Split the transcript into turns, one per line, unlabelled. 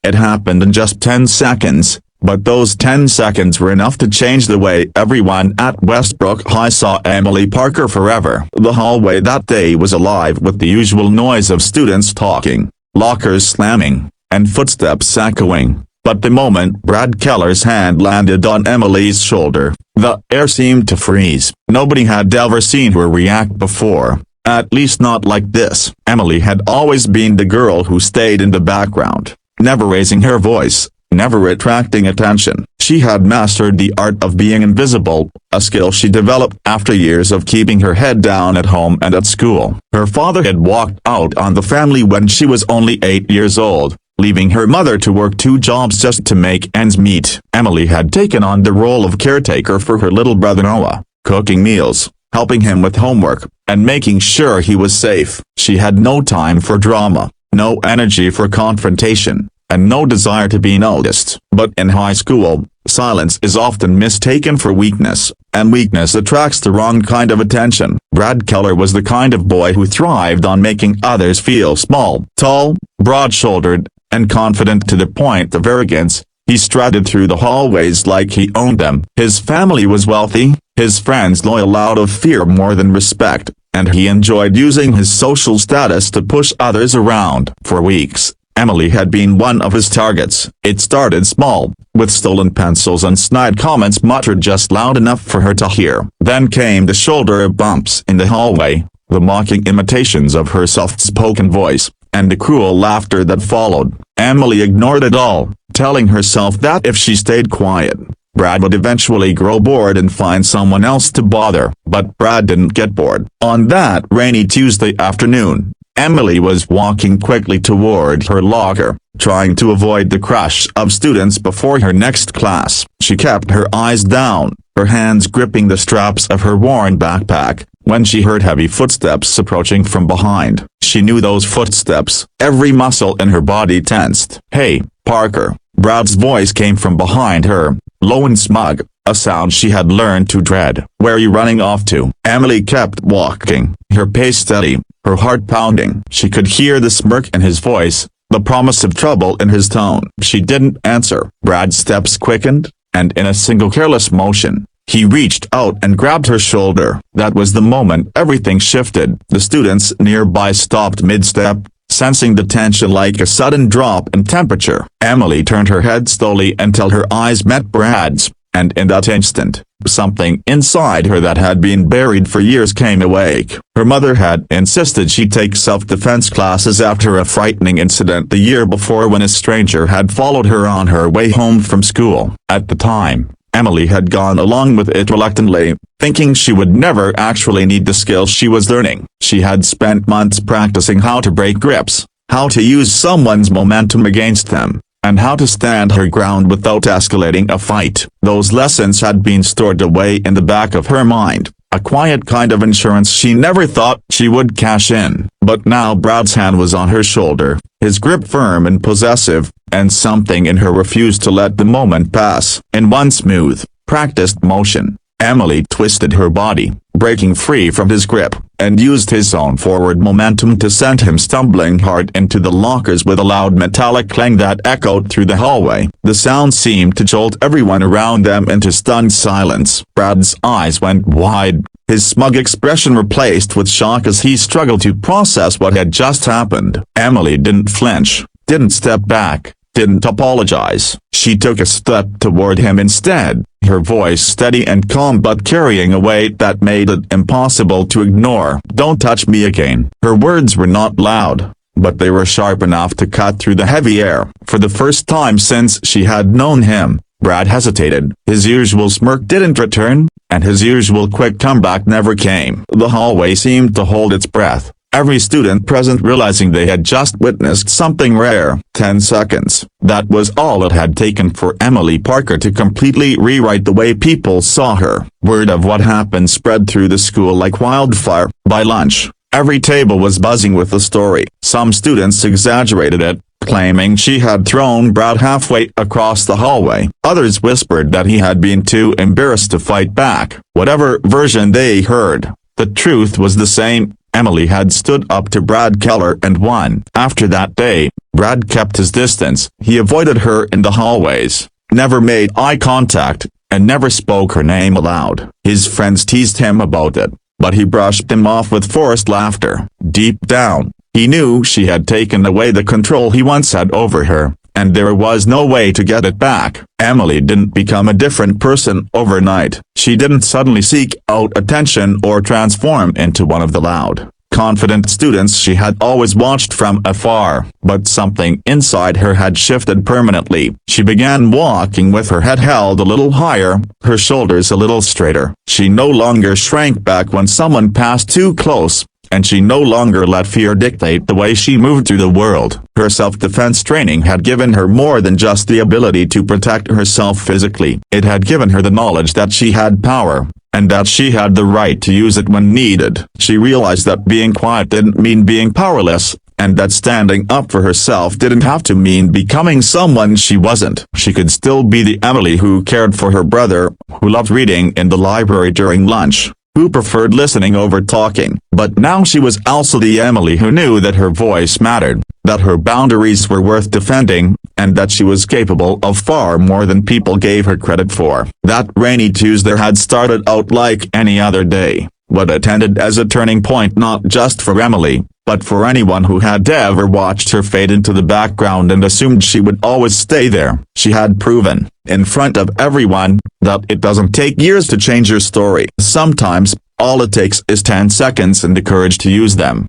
It happened in just 10 seconds, but those 10 seconds were enough to change the way everyone at Westbrook High saw Emily Parker forever. The hallway that day was alive with the usual noise of students talking, lockers slamming, and footsteps echoing. But the moment Brad Keller's hand landed on Emily's shoulder, the air seemed to freeze. Nobody had ever seen her react before, at least not like this. Emily had always been the girl who stayed in the background, never raising her voice, never attracting attention. She had mastered the art of being invisible, a skill she developed after years of keeping her head down at home and at school. Her father had walked out on the family when she was only 8 years old, leaving her mother to work 2 jobs just to make ends meet. Emily had taken on the role of caretaker for her little brother Noah, cooking meals, helping him with homework, and making sure he was safe. She had no time for drama, no energy for confrontation, and no desire to be noticed. But in high school, silence is often mistaken for weakness, and weakness attracts the wrong kind of attention. Brad Keller was the kind of boy who thrived on making others feel small. Tall, broad-shouldered, and confident to the point of arrogance, he strutted through the hallways like he owned them. His family was wealthy, his friends loyal out of fear more than respect, and he enjoyed using his social status to push others around. For weeks, Emily had been one of his targets. It started small, with stolen pencils and snide comments muttered just loud enough for her to hear. Then came the shoulder bumps in the hallway, the mocking imitations of her soft-spoken voice, and the cruel laughter that followed. Emily ignored it all, telling herself that if she stayed quiet, Brad would eventually grow bored and find someone else to bother. But Brad didn't get bored. On that rainy Tuesday afternoon, Emily was walking quickly toward her locker, trying to avoid the crush of students before her next class. She kept her eyes down, her hands gripping the straps of her worn backpack, when she heard heavy footsteps approaching from behind. She knew those footsteps. Every muscle in her body tensed. "Hey, Parker." Brad's voice came from behind her, low and smug, a sound she had learned to dread. "Where are you running off to?" Emily kept walking, her pace steady, her heart pounding. She could hear the smirk in his voice, the promise of trouble in his tone. She didn't answer. Brad's steps quickened, and in a single careless motion, he reached out and grabbed her shoulder. That was the moment everything shifted. The students nearby stopped mid-step, sensing the tension like a sudden drop in temperature. Emily turned her head slowly until her eyes met Brad's, and in that instant, something inside her that had been buried for years came awake. Her mother had insisted she take self-defense classes after a frightening incident the year before when a stranger had followed her on her way home from school. At the time, Emily had gone along with it reluctantly, thinking she would never actually need the skills she was learning. She had spent months practicing how to break grips, how to use someone's momentum against them, and how to stand her ground without escalating a fight. Those lessons had been stored away in the back of her mind, a quiet kind of insurance she never thought she would cash in. But now Brad's hand was on her shoulder, his grip firm and possessive, and something in her refused to let the moment pass. In one smooth, practiced motion, Emily twisted her body, breaking free from his grip, and used his own forward momentum to send him stumbling hard into the lockers with a loud metallic clang that echoed through the hallway. The sound seemed to jolt everyone around them into stunned silence. Brad's eyes went wide, his smug expression replaced with shock as he struggled to process what had just happened. Emily didn't flinch, didn't step back, didn't apologize. She took a step toward him instead, her voice steady and calm but carrying a weight that made it impossible to ignore. "Don't touch me again." Her words were not loud, but they were sharp enough to cut through the heavy air. For the first time since she had known him, Brad hesitated. His usual smirk didn't return, and his usual quick comeback never came. The hallway seemed to hold its breath, every student present realizing they had just witnessed something rare. 10 seconds. That was all it had taken for Emily Parker to completely rewrite the way people saw her. Word of what happened spread through the school like wildfire. By lunch, every table was buzzing with the story. Some students exaggerated it, claiming she had thrown Brad halfway across the hallway. Others whispered that he had been too embarrassed to fight back. Whatever version they heard, the truth was the same. Emily had stood up to Brad Keller and won. After that day, Brad kept his distance. He avoided her in the hallways, never made eye contact, and never spoke her name aloud. His friends teased him about it, but he brushed them off with forced laughter. Deep down, he knew she had taken away the control he once had over her, and there was no way to get it back. Emily didn't become a different person overnight. She didn't suddenly seek out attention or transform into one of the loud, confident students she had always watched from afar. But something inside her had shifted permanently. She began walking with her head held a little higher, her shoulders a little straighter. She no longer shrank back when someone passed too close, and she no longer let fear dictate the way she moved through the world. Her self-defense training had given her more than just the ability to protect herself physically. It had given her the knowledge that she had power, and that she had the right to use it when needed. She realized that being quiet didn't mean being powerless, and that standing up for herself didn't have to mean becoming someone she wasn't. She could still be the Emily who cared for her brother, who loved reading in the library during lunch, who preferred listening over talking. But now she was also the Emily who knew that her voice mattered, that her boundaries were worth defending, and that she was capable of far more than people gave her credit for. That rainy Tuesday had started out like any other day, but it ended as a turning point not just for Emily, but for anyone who had ever watched her fade into the background and assumed she would always stay there. She had proven, in front of everyone, that it doesn't take years to change your story. Sometimes, all it takes is 10 seconds and the courage to use them.